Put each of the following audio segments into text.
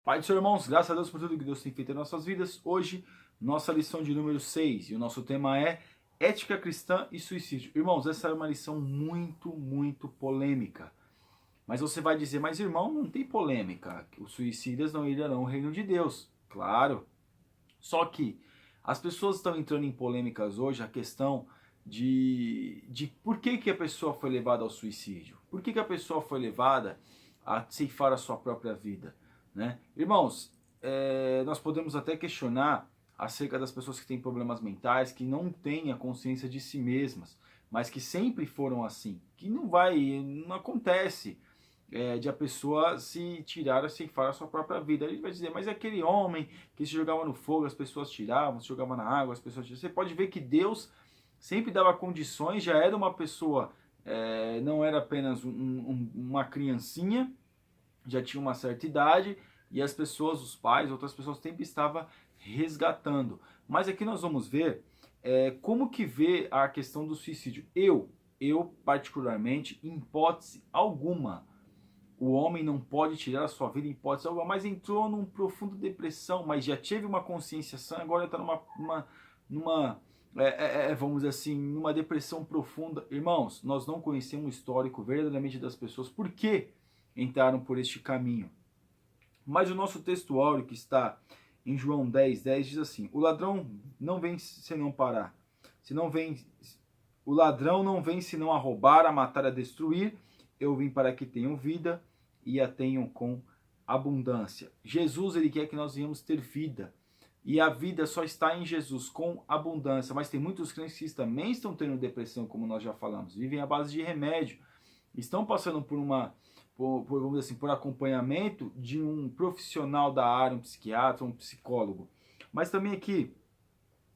Pai do Senhor, irmãos, graças a Deus por tudo que Deus tem feito em nossas vidas. Hoje, nossa lição de número 6 e o nosso tema é Ética Cristã e Suicídio. Irmãos, essa é uma lição muito polêmica. Mas você vai dizer, mas irmão, não tem polêmica. Os suicidas não irão ao reino de Deus. Claro. Só que as pessoas estão entrando em polêmicas hoje, a questão de por que a pessoa foi levada ao suicídio. Por que a pessoa foi levada a ceifar a sua própria vida, né? Irmãos, nós podemos até questionar acerca das pessoas que têm problemas mentais, que não têm a consciência de si mesmas, mas que sempre foram assim, que não acontece de a pessoa se tirar, ceifar a sua própria vida. Ele vai dizer, mas é aquele homem que se jogava no fogo, as pessoas tiravam, se jogava na água, as pessoas tiravam. Você pode ver que Deus sempre dava condições, já era uma pessoa, não era apenas uma criancinha, já tinha uma certa idade, e as pessoas, os pais, outras pessoas sempre estavam resgatando. Mas aqui nós vamos ver como que vê a questão do suicídio. Eu particularmente, em hipótese alguma, o homem não pode tirar a sua vida em hipótese alguma, mas entrou numa profunda depressão, mas já teve uma consciência sã, agora está vamos dizer assim, numa depressão profunda. Irmãos, nós não conhecemos o histórico verdadeiramente das pessoas, por que entraram por este caminho. Mas o nosso texto áureo, que está em João 10:10, diz assim, o ladrão não vem senão parar, o ladrão não vem senão a roubar, a matar, a destruir, eu vim para que tenham vida e a tenham com abundância. Jesus, ele quer que nós venhamos ter vida. E a vida só está em Jesus, com abundância. Mas tem muitos crentes que também estão tendo depressão, como nós já falamos. Vivem à base de remédio. Estão passando vamos dizer assim, por acompanhamento de um profissional da área, um psiquiatra, um psicólogo. Mas também aqui,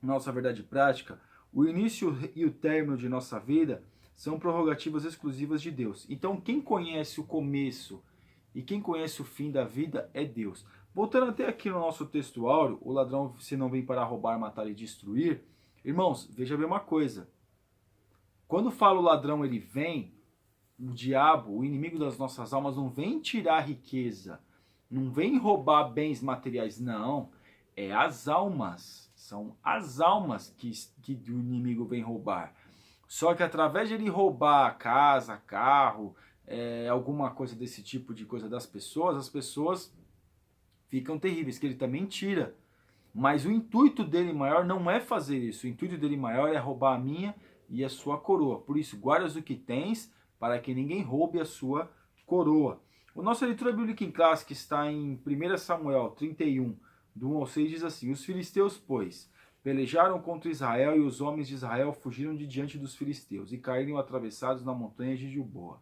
nossa verdade prática, o início e o término de nossa vida são prerrogativas exclusivas de Deus. Então, quem conhece o começo e quem conhece o fim da vida é Deus. Voltando até aqui no nosso texto áureo, o ladrão se não vem para roubar, matar e destruir. Irmãos, veja bem uma coisa. Quando fala o ladrão, ele vem, o diabo, o inimigo das nossas almas, não vem tirar riqueza, não vem roubar bens materiais, não. É as almas. São as almas que o inimigo vem roubar. Só que através de ele roubar casa, carro, alguma coisa desse tipo de coisa das pessoas, as pessoas ficam terríveis, que ele também tira. Mas o intuito dele maior não é fazer isso. O intuito dele maior é roubar a minha e a sua coroa. Por isso, guardas o que tens, para que ninguém roube a sua coroa. A nossa leitura bíblica em classe, que está em 1 Samuel 31, do 1 ao 6, diz assim, os filisteus, pois, pelejaram contra Israel, e os homens de Israel fugiram de diante dos filisteus, e caíram atravessados na montanha de Gilboa.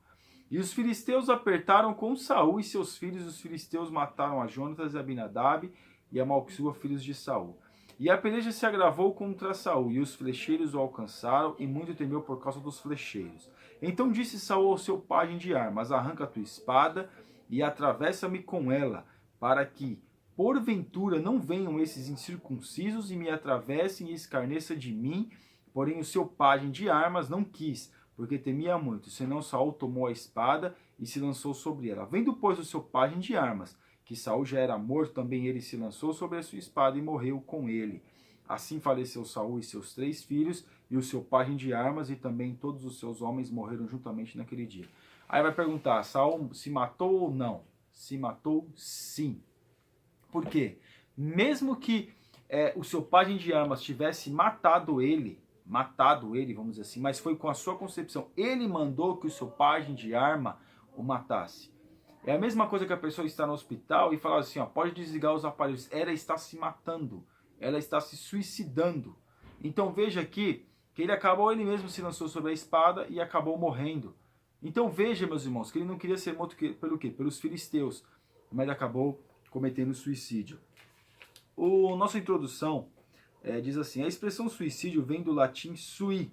E os filisteus apertaram com Saul e seus filhos, os filisteus mataram a Jonatas e Abinadab e a Malquissua, filhos de Saul. E a peleja se agravou contra Saul, e os flecheiros o alcançaram, e muito temeu por causa dos flecheiros. Então disse Saul ao seu pajem de armas, arranca a tua espada e atravessa-me com ela, para que, porventura, não venham esses incircuncisos e me atravessem e escarneça de mim. Porém o seu pajem de armas não quis, porque temia muito. Senão Saul tomou a espada e se lançou sobre ela. Vendo, pois, o seu pajem de armas, que Saul já era morto, também ele se lançou sobre a sua espada e morreu com ele. Assim faleceu Saul e seus 3 filhos, e o seu pajem de armas, e também todos os seus homens morreram juntamente naquele dia. Aí vai perguntar, Saul se matou ou não? Se matou, sim. Por quê? Mesmo que o seu pajem de armas tivesse matado ele, vamos dizer assim, mas foi com a sua concepção, ele mandou que o seu pajem de arma o matasse. É a mesma coisa que a pessoa está no hospital e fala assim, ó, pode desligar os aparelhos. Ela está se matando, ela está se suicidando. Então veja aqui que ele mesmo se lançou sobre a espada e acabou morrendo. Então veja, meus irmãos, que ele não queria ser morto pelo quê? Pelos filisteus, mas acabou cometendo suicídio. Nossa introdução diz assim, a expressão suicídio vem do latim sui,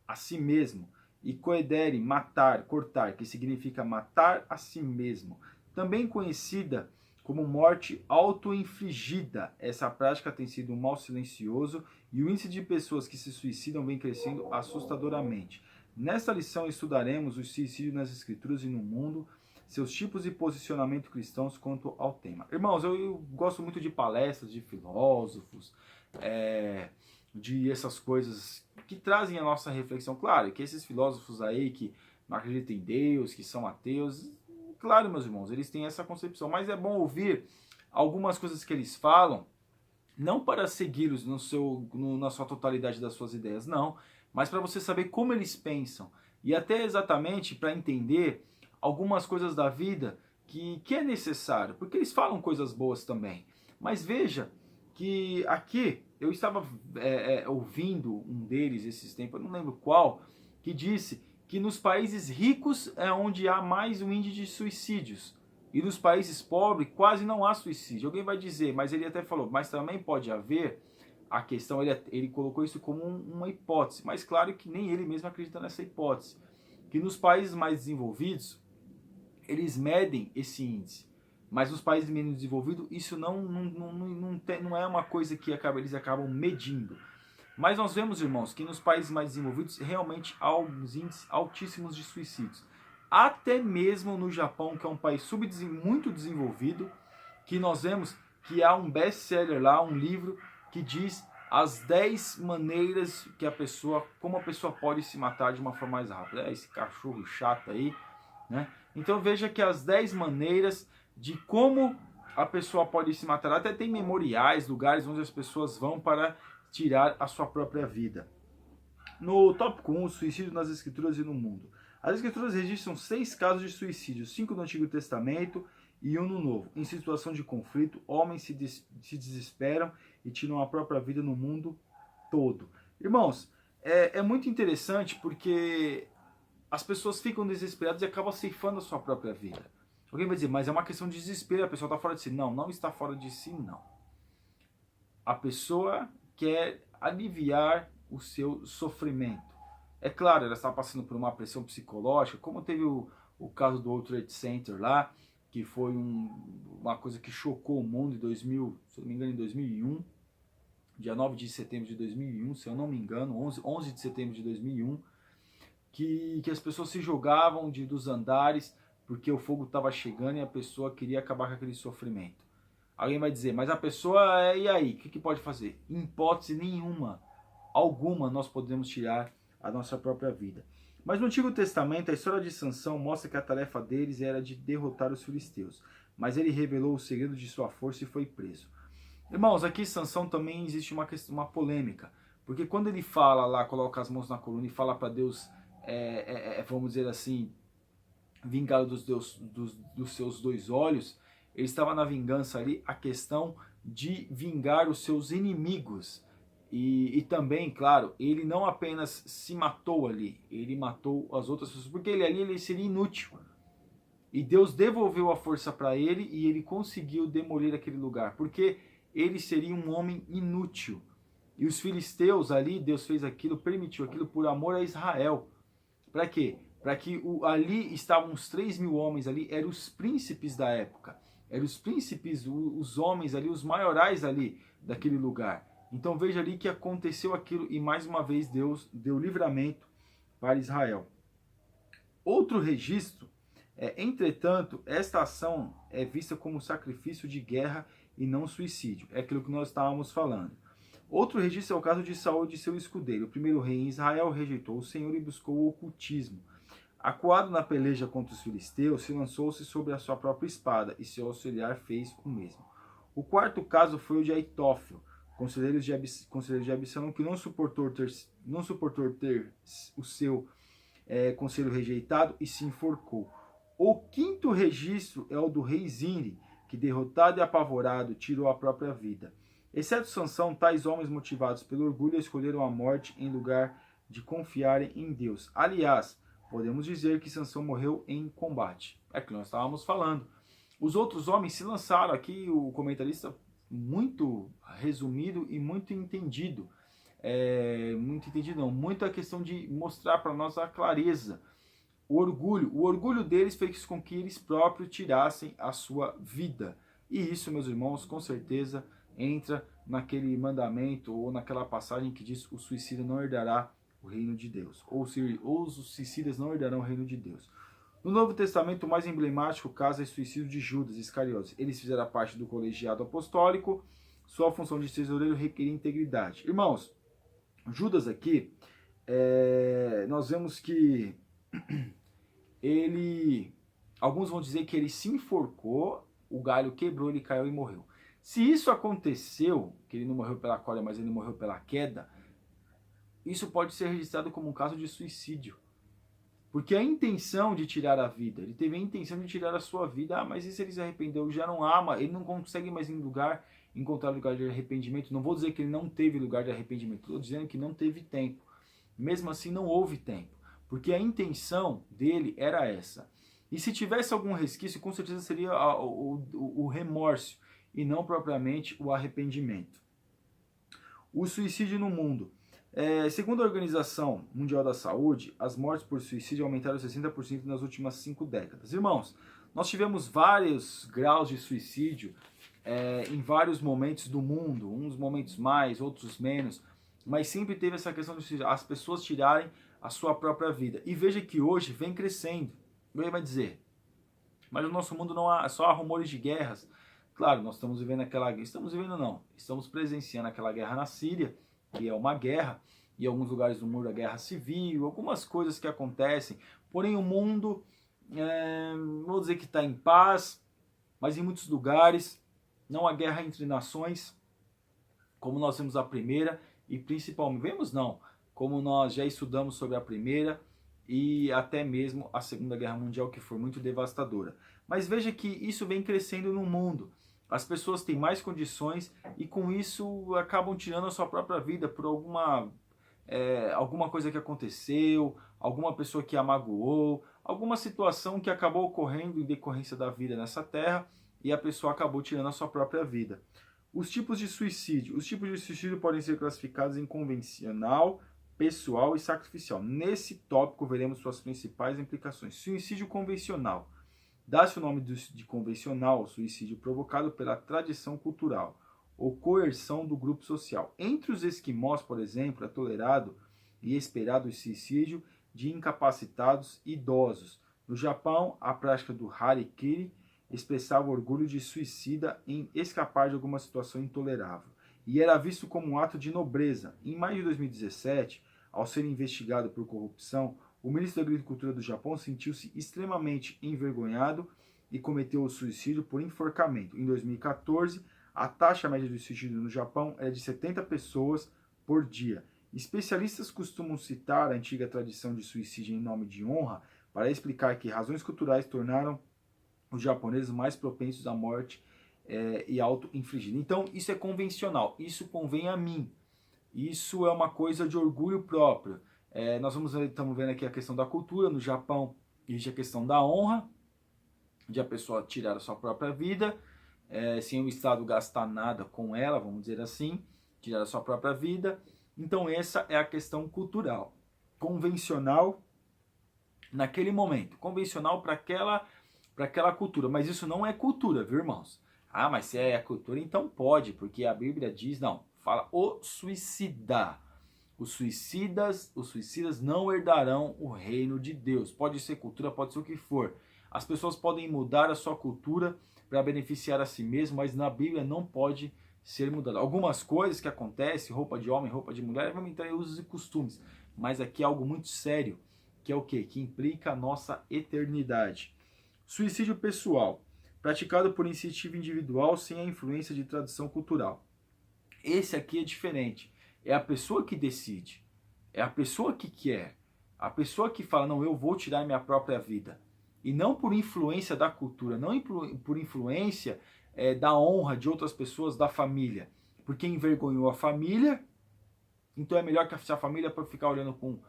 a si mesmo, e coedere, matar, cortar, que significa matar a si mesmo. Também conhecida como morte auto-infligida. Essa prática tem sido um mal silencioso e o índice de pessoas que se suicidam vem crescendo assustadoramente. Nesta lição estudaremos o suicídio nas Escrituras e no mundo, seus tipos e posicionamento cristãos quanto ao tema. Irmãos, eu gosto muito de palestras de filósofos, de essas coisas que trazem a nossa reflexão. Claro, que esses filósofos aí que não acreditam em Deus, que são ateus, claro, meus irmãos, eles têm essa concepção, mas é bom ouvir algumas coisas que eles falam, não para segui-los na sua totalidade das suas ideias, não, mas para você saber como eles pensam e até exatamente para entender algumas coisas da vida que é necessário, porque eles falam coisas boas também. Mas veja que aqui eu estava ouvindo um deles esses tempos, eu não lembro qual, que disse que nos países ricos é onde há mais um índice de suicídios. E nos países pobres quase não há suicídio. Alguém vai dizer, mas ele até falou, mas também pode haver a questão, ele colocou isso como uma hipótese, mas claro que nem ele mesmo acredita nessa hipótese. Que nos países mais desenvolvidos, eles medem esse índice. Mas nos países menos desenvolvidos, isso não é uma coisa que eles acabam medindo. Mas nós vemos, irmãos, que nos países mais desenvolvidos realmente há uns índices altíssimos de suicídios. Até mesmo no Japão, que é um país muito desenvolvido, que nós vemos que há um best-seller lá, um livro que diz as 10 maneiras que como a pessoa pode se matar de uma forma mais rápida. Esse cachorro chato aí, né? Então veja que as 10 maneiras de como a pessoa pode se matar. Até tem memoriais, lugares onde as pessoas vão para tirar a sua própria vida. No tópico 1, suicídio nas escrituras e no mundo. As escrituras registram 6 casos de suicídio, 5 no Antigo Testamento e 1 no Novo. Em situação de conflito, homens se desesperam e tiram a própria vida no mundo todo. Irmãos, é muito interessante porque as pessoas ficam desesperadas e acabam ceifando a sua própria vida. Alguém vai dizer, mas é uma questão de desespero, a pessoa está fora de si. Não, não está fora de si, não. A pessoa quer aliviar o seu sofrimento. É claro, ela está passando por uma pressão psicológica, como teve o caso do World Trade Center lá, que foi uma coisa que chocou o mundo em 2000, se eu não me engano, em 2001, dia 9 de setembro de 2001, se eu não me engano, 11 de setembro de 2001, que as pessoas se jogavam dos andares porque o fogo estava chegando e a pessoa queria acabar com aquele sofrimento. Alguém vai dizer, mas a pessoa, e aí, o que pode fazer? Em hipótese nenhuma, alguma, nós podemos tirar a nossa própria vida. Mas no Antigo Testamento, a história de Sansão mostra que a tarefa deles era de derrotar os filisteus. Mas ele revelou o segredo de sua força e foi preso. Irmãos, aqui em Sansão também existe uma polêmica. Porque quando ele fala lá, coloca as mãos na coluna e fala para Deus, vamos dizer assim, vingá-lo dos seus 2 olhos, ele estava na vingança ali, a questão de vingar os seus inimigos. E também, claro, ele não apenas se matou ali, ele matou as outras pessoas, porque ele seria inútil. E Deus devolveu a força para ele e ele conseguiu demolir aquele lugar, porque ele seria um homem inútil. E os filisteus ali, Deus fez aquilo, permitiu aquilo por amor a Israel. Para quê? Para que ali estavam os 3.000 homens ali, eram os príncipes da época. Eram os príncipes, os homens ali, os maiorais ali daquele lugar. Então veja ali que aconteceu aquilo e mais uma vez Deus deu livramento para Israel. Outro registro, entretanto, esta ação é vista como sacrifício de guerra e não suicídio. É aquilo que nós estávamos falando. Outro registro é o caso de Saul e de seu escudeiro. O primeiro rei em Israel rejeitou o Senhor e buscou o ocultismo. Acuado na peleja contra os filisteus, se lançou-se sobre a sua própria espada e seu auxiliar fez o mesmo. O quarto caso foi o de Aitófilo, conselheiro de Absalão, que não suportou ter o seu conselho rejeitado e se enforcou. O quinto registro é o do rei Zinri, que derrotado e apavorado tirou a própria vida. Exceto Sansão, tais homens motivados pelo orgulho escolheram a morte em lugar de confiarem em Deus. Aliás, podemos dizer que Sansão morreu em combate. É que nós estávamos falando. Os outros homens se lançaram aqui, o comentarista muito resumido e muito entendido. Muito a questão de mostrar para nós a clareza. O orgulho deles fez com que eles próprios tirassem a sua vida. E isso, meus irmãos, com certeza entra naquele mandamento ou naquela passagem que diz: o suicida não herdará o reino de Deus, ou os suicidas não herdarão o reino de Deus. No Novo Testamento, o mais emblemático caso é o suicídio de Judas Iscariotes. Eles fizeram parte do colegiado apostólico, sua função de tesoureiro requeria integridade. Irmãos, Judas aqui, nós vemos que ele, alguns vão dizer que ele se enforcou, o galho quebrou, ele caiu e morreu. Se isso aconteceu, que ele não morreu pela corda, mas ele morreu pela queda, isso pode ser registrado como um caso de suicídio. Porque a intenção de tirar a vida, ele teve a intenção de tirar a sua vida, mas e se ele se arrependeu? Já não ama, ele não consegue mais encontrar lugar de arrependimento. Não vou dizer que ele não teve lugar de arrependimento, estou dizendo que não teve tempo. Mesmo assim, não houve tempo, porque a intenção dele era essa. E se tivesse algum resquício, com certeza seria o remorso, e não propriamente o arrependimento. O suicídio no mundo. Segundo a Organização Mundial da Saúde, as mortes por suicídio aumentaram 60% nas últimas 5 décadas. Irmãos, nós tivemos vários graus de suicídio em vários momentos do mundo, uns momentos mais, outros menos, mas sempre teve essa questão de as pessoas tirarem a sua própria vida. E veja que hoje vem crescendo. Alguém vai dizer, mas no nosso mundo não há, só há rumores de guerras. Claro, nós estamos vivendo estamos presenciando aquela guerra na Síria, que é uma guerra, e em alguns lugares do mundo a guerra civil, algumas coisas que acontecem, porém o mundo, vou dizer que está em paz, mas em muitos lugares não há guerra entre nações, como nós vemos a primeira, e principalmente, como nós já estudamos sobre a primeira, e até mesmo a Segunda Guerra Mundial, que foi muito devastadora. Mas veja que isso vem crescendo no mundo. As pessoas têm mais condições e com isso acabam tirando a sua própria vida por alguma coisa que aconteceu, alguma pessoa que a magoou, alguma situação que acabou ocorrendo em decorrência da vida nessa terra e a pessoa acabou tirando a sua própria vida. Os tipos de suicídio. Os tipos de suicídio podem ser classificados em convencional, pessoal e sacrificial. Nesse tópico veremos suas principais implicações. Suicídio convencional. Dá-se o nome de convencional, suicídio provocado pela tradição cultural ou coerção do grupo social. Entre os esquimós, por exemplo, é tolerado e esperado o suicídio de incapacitados idosos. No Japão, a prática do harikiri expressava o orgulho de suicida em escapar de alguma situação intolerável e era visto como um ato de nobreza. Em maio de 2017, ao ser investigado por corrupção, o ministro da Agricultura do Japão sentiu-se extremamente envergonhado e cometeu o suicídio por enforcamento. Em 2014, a taxa média de suicídio no Japão é de 70 pessoas por dia. Especialistas costumam citar a antiga tradição de suicídio em nome de honra para explicar que razões culturais tornaram os japoneses mais propensos à morte e auto-infligida. Então, isso é convencional, isso convém a mim. Isso é uma coisa de orgulho próprio. Nós estamos vendo aqui a questão da cultura. No Japão existe a questão da honra, de a pessoa tirar a sua própria vida, sem o Estado gastar nada com ela, vamos dizer assim, tirar a sua própria vida. Então essa é a questão cultural. Convencional naquele momento, convencional para aquela cultura, mas isso não é cultura, viu, irmãos? Ah, mas se é cultura, então pode, porque a Bíblia diz, não, fala o suicida. Os suicidas não herdarão o reino de Deus. Pode ser cultura, pode ser o que for. As pessoas podem mudar a sua cultura para beneficiar a si mesmo, mas na Bíblia não pode ser mudado. Algumas coisas que acontecem, roupa de homem, roupa de mulher, vamos entrar em usos e costumes. Mas aqui é algo muito sério, que é o quê? Que implica a nossa eternidade. Suicídio pessoal, praticado por iniciativa individual sem a influência de tradição cultural. Esse aqui é diferente. É a pessoa que decide, é a pessoa que quer, a pessoa que fala, não, eu vou tirar minha própria vida. E não por influência da cultura, não por influência da honra de outras pessoas, da família. Porque envergonhou a família, então é melhor que a família para ficar olhando com,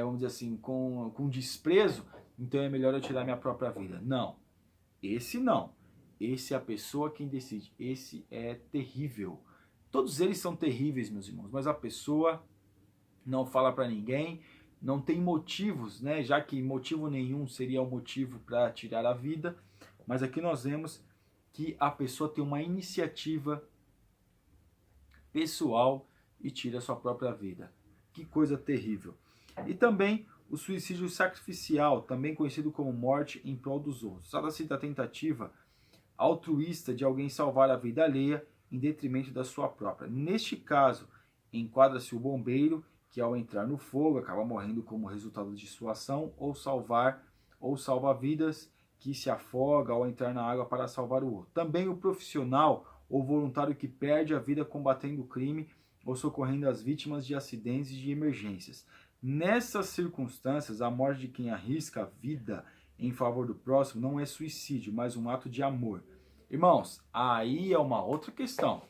vamos dizer assim, com desprezo, então é melhor eu tirar minha própria vida. Não, esse não. Esse é a pessoa quem decide, esse é terrível. Todos eles são terríveis, meus irmãos, mas a pessoa não fala para ninguém, não tem motivos, né? Já que motivo nenhum seria o motivo para tirar a vida, mas aqui nós vemos que a pessoa tem uma iniciativa pessoal e tira a sua própria vida. Que coisa terrível. E também O suicídio sacrificial, também conhecido como morte em prol dos outros. Trata-se da tentativa altruísta de alguém salvar a vida alheia em detrimento da sua própria. Neste caso, enquadra-se o bombeiro, que ao entrar no fogo acaba morrendo como resultado de sua ação, ou salva-vidas, que se afoga ao entrar na água para salvar o outro. Também o profissional ou voluntário que perde a vida combatendo o crime ou socorrendo as vítimas de acidentes e de emergências. Nessas circunstâncias, a morte de quem arrisca a vida em favor do próximo não é suicídio, mas um ato de amor. Irmãos, aí é uma outra questão.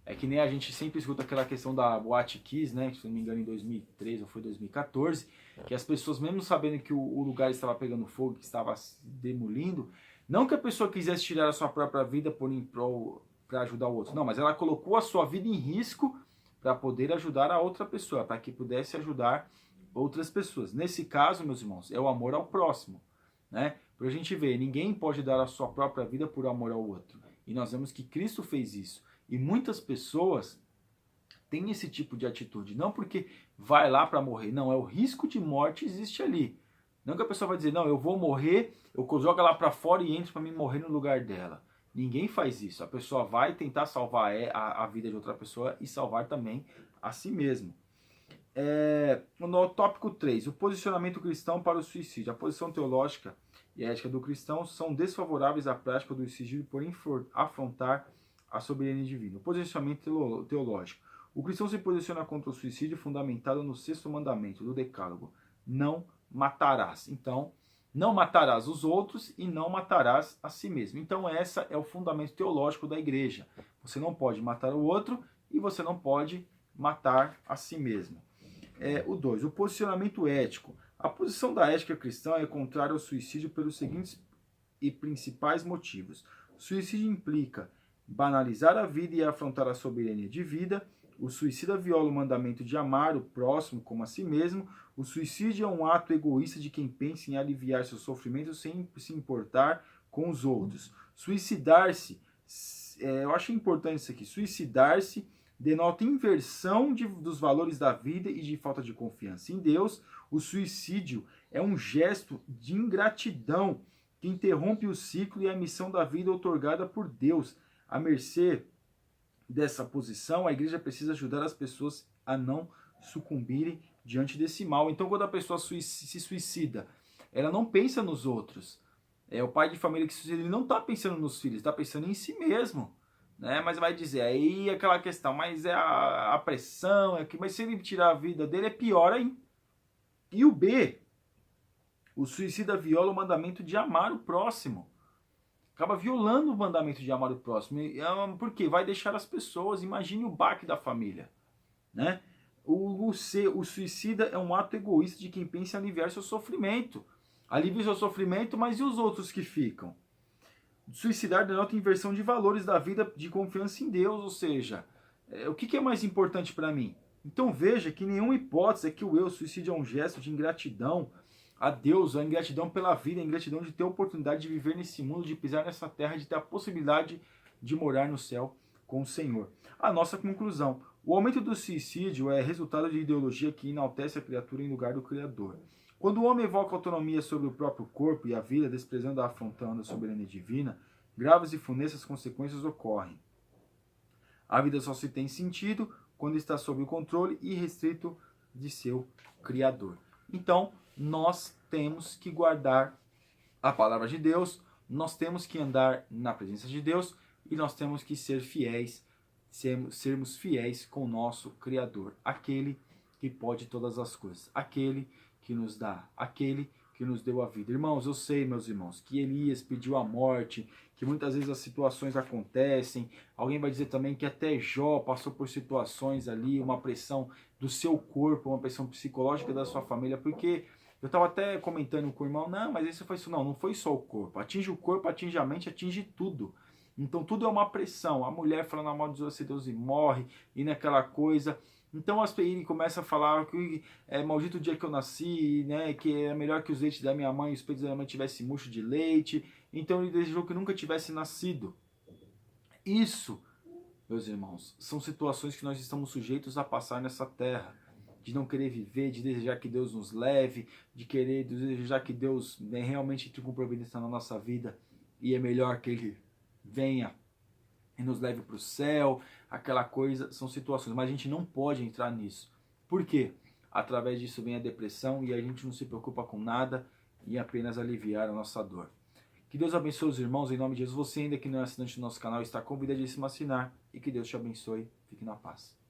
É que nem a gente sempre escuta aquela questão da Boate Kiss, né? Se não me engano, em 2013 ou foi 2014, que as pessoas, mesmo sabendo que o lugar estava pegando fogo, que estava se demolindo, não que a pessoa quisesse tirar a sua própria vida para ajudar o outro, não, mas ela colocou a sua vida em risco para poder ajudar a outra pessoa, para que pudesse ajudar outras pessoas. Nesse caso, meus irmãos, é o amor ao próximo, né? Para a gente ver, ninguém pode dar a sua própria vida por amor ao outro. E nós vemos que Cristo fez isso. E muitas pessoas têm esse tipo de atitude, não porque vai lá para morrer, não, é o risco de morte existe ali. Não que a pessoa vai dizer, não, eu vou morrer, eu jogo lá para fora e entro para mim morrer no lugar dela. Ninguém faz isso. A pessoa vai tentar salvar a vida de outra pessoa e salvar também a si mesmo. No tópico 3, o posicionamento cristão para o suicídio. A posição teológica e a ética do cristão são desfavoráveis à prática do suicídio por afrontar a soberania divina. O posicionamento teológico. O cristão se posiciona contra o suicídio fundamentado no 6º mandamento do Decálogo. Não matarás. Então, não matarás os outros e não matarás a si mesmo. Então, esse é o fundamento teológico da igreja. Você não pode matar o outro e você não pode matar a si mesmo. O 2, o posicionamento ético. A posição da ética cristã é contrária ao suicídio pelos seguintes e principais motivos. O suicídio implica banalizar a vida e afrontar a soberania de vida. O suicida viola o mandamento de amar o próximo como a si mesmo. O suicídio é um ato egoísta de quem pensa em aliviar seus sofrimentos sem se importar com os outros. Suicidar-se, eu acho importante isso aqui, suicidar-se denota inversão dos valores da vida e de falta de confiança em Deus. O suicídio é um gesto de ingratidão que interrompe o ciclo e a missão da vida outorgada por Deus. À mercê dessa posição, a igreja precisa ajudar as pessoas a não sucumbirem diante desse mal. Então, quando a pessoa se suicida, ela não pensa nos outros. O pai de família que se suicida, ele não está pensando nos filhos, está pensando em si mesmo. Né? Mas vai dizer, aí aquela questão, mas é a pressão, mas se ele tirar a vida dele é pior ainda. E o B, o suicida viola o mandamento de amar o próximo. Acaba violando o mandamento de amar o próximo. Por quê? Vai deixar as pessoas, imagine o baque da família. Né? O suicida é um ato egoísta de quem pensa em aliviar seu sofrimento. Alivia seu sofrimento, mas e os outros que ficam? Suicidar denota inversão de valores da vida de confiança em Deus, ou seja, o que é mais importante para mim? Então veja que nenhuma hipótese é que o suicídio é um gesto de ingratidão a Deus, a ingratidão pela vida, a ingratidão de ter a oportunidade de viver nesse mundo, de pisar nessa terra, de ter a possibilidade de morar no céu com o Senhor. A nossa conclusão, o aumento do suicídio é resultado de ideologia que enaltece a criatura em lugar do Criador. Quando o homem evoca autonomia sobre o próprio corpo e a vida, desprezando e afrontando a soberania divina, graves e funestas consequências ocorrem. A vida só se tem sentido quando está sob o controle irrestrito de seu Criador. Então, nós temos que guardar a palavra de Deus, nós temos que andar na presença de Deus e nós temos que ser fiéis, sermos fiéis com o nosso Criador, aquele que pode todas as coisas, aquele que nos dá, aquele que nos deu a vida. Irmãos, eu sei, meus irmãos, que Elias pediu a morte, que muitas vezes as situações acontecem. Alguém vai dizer também que até Jó passou por situações ali, uma pressão do seu corpo, uma pressão psicológica da sua família, porque eu estava até comentando com o irmão, não, mas isso foi isso, não foi só o corpo. Atinge o corpo, atinge a mente, atinge tudo. Então tudo é uma pressão. A mulher falando a mal de Deus e morre, e naquela coisa. Então ele começa a falar que é maldito o dia que eu nasci, né, que é melhor que os leites da minha mãe e os peitos da minha mãe tivessem murcho de leite. Então ele desejou que nunca tivesse nascido. Isso, meus irmãos, são situações que nós estamos sujeitos a passar nessa terra. de não querer viver, de desejar que Deus nos leve, de desejar que Deus realmente entre com providência na nossa vida e é melhor que Ele venha e nos leve para o céu, aquela coisa, são situações, mas a gente não pode entrar nisso. Por quê? Através disso vem a depressão e a gente não se preocupa com nada e apenas aliviar a nossa dor. Que Deus abençoe os irmãos, em nome de Jesus. Você ainda que não é assinante do nosso canal, está convidadíssimo a assinar e que Deus te abençoe. Fique na paz.